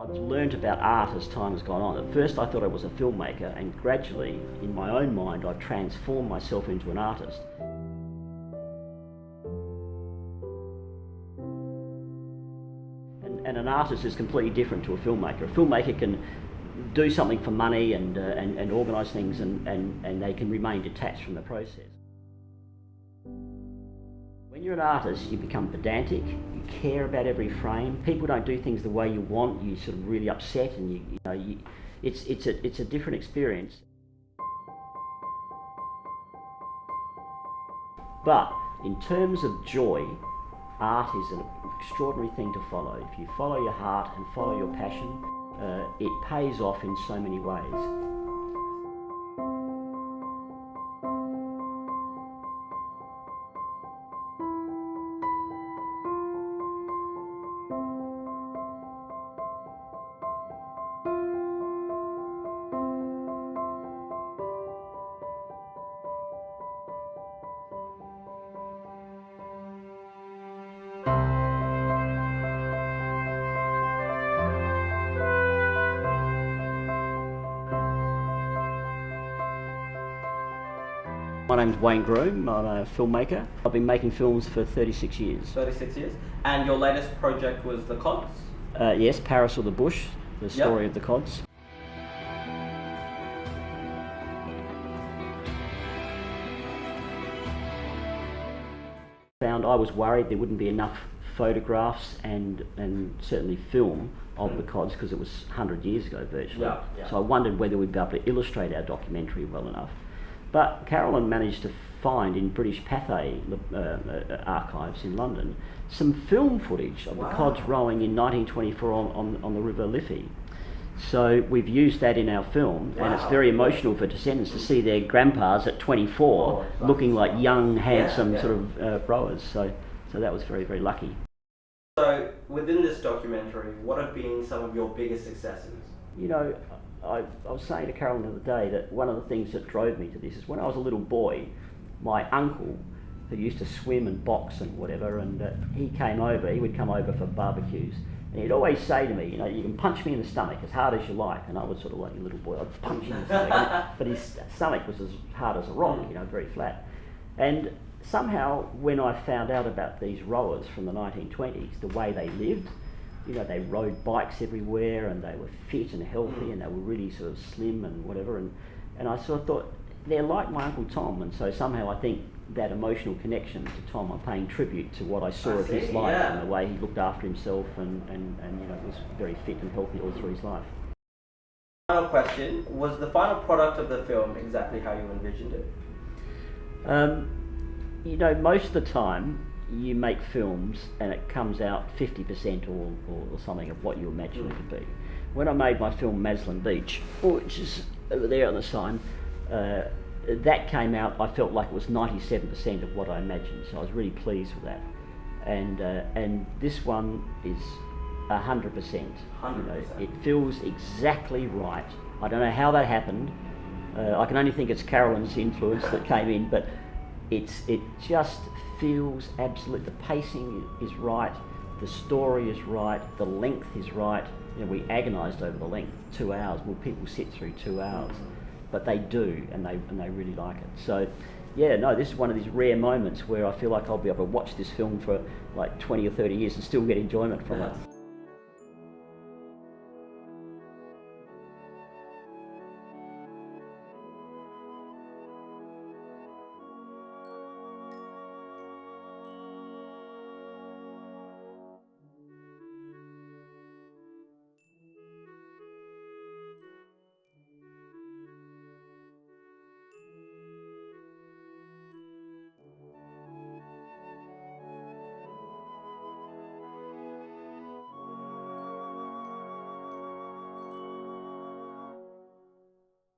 I've learned about art as time has gone on. At first I thought I was a filmmaker, and gradually, in my own mind, I've transformed myself into an artist. And an artist is completely different to a filmmaker. A filmmaker can do something for money and organise things, and they can remain detached from the process. When you're an artist, you become pedantic, you care about every frame. People don't do things the way you want, you sort of really upset, and it's a different experience. But in terms of joy, art is an extraordinary thing to follow. If you follow your heart and follow your passion, it pays off in so many ways. My name's Wayne Groom, I'm a filmmaker. I've been making films for 36 years. 36 years. And your latest project was The Cods? Yes, Paris or the Bush, the story of the Cods. I was worried there wouldn't be enough photographs and certainly film of the Cods, because it was 100 years ago virtually. So I wondered whether we'd be able to illustrate our documentary well enough. But Carolyn managed to find in British Pathé archives in London some film footage of the Cods rowing in 1924 on the River Liffey. So we've used that in our film, and it's very emotional for descendants to see their grandpas at 24 looking like young, handsome sort of rowers. So that was very, very lucky. So within this documentary, what have been some of your biggest successes? You know, I was saying to Carolyn the other day that one of the things that drove me to this is when I was a little boy, my uncle, who used to swim and box and whatever, and he would come over for barbecues, and he'd always say to me, you know, you can punch me in the stomach as hard as you like, and I was sort of like a little boy, I'd punch him in the stomach, but his stomach was as hard as a rock, you know, very flat. And somehow when I found out about these rowers from the 1920s, the way they lived, you know, they rode bikes everywhere, and they were fit and healthy, and they were really sort of slim and whatever, and I sort of thought, they're like my Uncle Tom, and so somehow I think that emotional connection to Tom, I'm paying tribute to what I saw of his life and the way he looked after himself, and you know, was very fit and healthy all through his life. Final question, was the final product of the film exactly how you envisioned it? You know, most of the time you make films and it comes out 50% or something of what you imagine it to be. When I made my film Maslin Beach, which is over there on the sign, that came out, I felt like it was 97% of what I imagined, so I was really pleased with that. And this one is 100%. 100%. You know, it feels exactly right. I don't know how that happened. I can only think it's Carolyn's influence that came in, but it just feels absolute. The pacing is right, the story is right, the length is right. You know, we agonised over the length, 2 hours. Will people sit through 2 hours? But they do, and they really like it. So, yeah, no, this is one of these rare moments where I feel like I'll be able to watch this film for like 20 or 30 years and still get enjoyment from it.